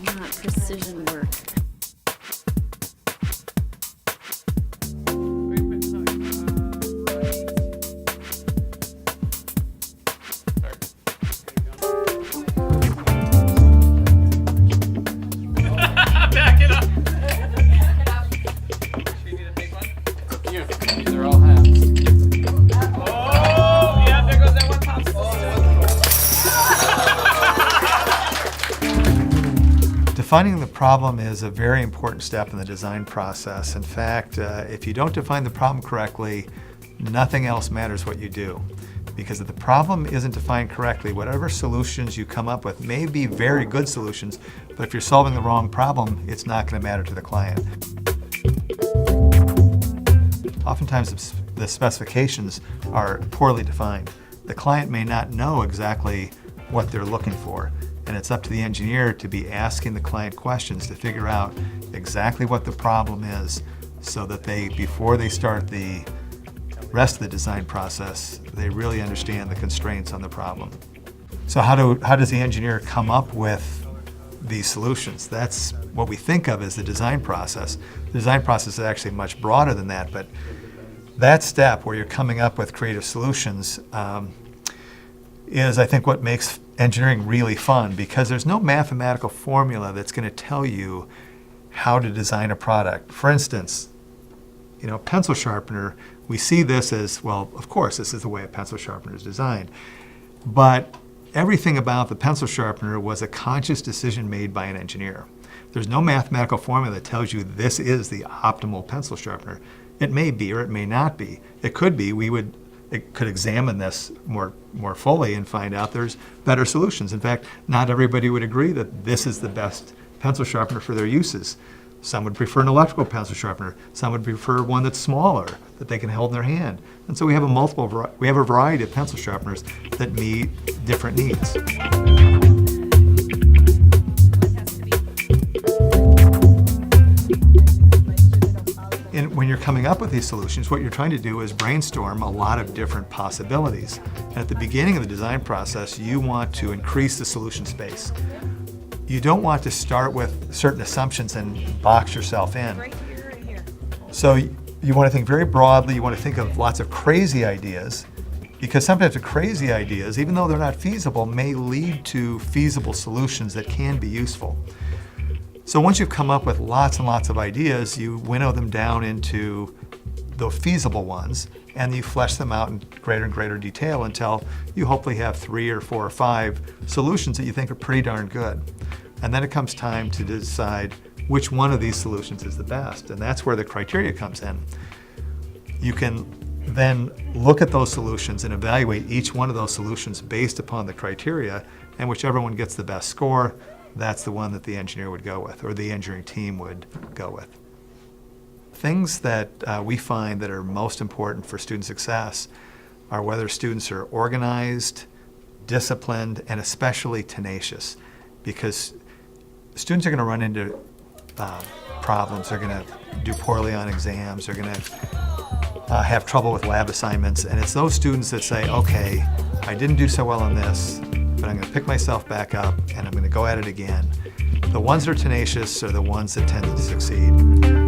not precision work. Back it up. These are all halves. Oh, yeah, there goes that one popsicle. Defining the problem is a very important step in the design process. In fact, if you don't define the problem correctly, nothing else matters what you do. Because if the problem isn't defined correctly, whatever solutions you come up with may be very good solutions, but if you're solving the wrong problem, it's not going to matter to the client. Oftentimes the specifications are poorly defined. The client may not know exactly what they're looking for, and it's up to the engineer to be asking the client questions to figure out exactly what the problem is so that before they start the rest of the design process, they really understand the constraints on the problem. So how does the engineer come up with these solutions? That's what we think of as the design process. The design process is actually much broader than that, but that step where you're coming up with creative solutions is, I think, what makes engineering really fun, because there's no mathematical formula that's going to tell you how to design a product. For instance, pencil sharpener, we see this as, well, of course, this is the way a pencil sharpener is designed. But everything about the pencil sharpener was a conscious decision made by an engineer. There's no mathematical formula that tells you this is the optimal pencil sharpener. It may be or it may not be. It could be. It could examine this more fully and find out there's better solutions. In fact, not everybody would agree that this is the best pencil sharpener for their uses. Some would prefer an electrical pencil sharpener. Some would prefer one that's smaller, that they can hold in their hand. And so we have a variety of pencil sharpeners that meet different needs. And when you're coming up with these solutions, what you're trying to do is brainstorm a lot of different possibilities. And at the beginning of the design process, you want to increase the solution space. You don't want to start with certain assumptions and box yourself in. Right here. So you want to think very broadly. You want to think of lots of crazy ideas, because sometimes the crazy ideas, even though they're not feasible, may lead to feasible solutions that can be useful. So once you've come up with lots and lots of ideas, you winnow them down into the feasible ones, and you flesh them out in greater and greater detail until you hopefully have 3 or 4 or 5 solutions that you think are pretty darn good. And then it comes time to decide which one of these solutions is the best, and that's where the criteria comes in. You can then look at those solutions and evaluate each one of those solutions based upon the criteria, and whichever one gets the best score, that's the one that the engineer would go with, or the engineering team would go with. Things that we find that are most important for student success are whether students are organized, disciplined, and especially tenacious, because students are going to run into problems. They're going to do poorly on exams. They're going to have trouble with lab assignments, and it's those students that say, okay, I didn't do so well on this, but I'm going to pick myself back up and I'm going to go at it again. The ones that are tenacious are the ones that tend to succeed.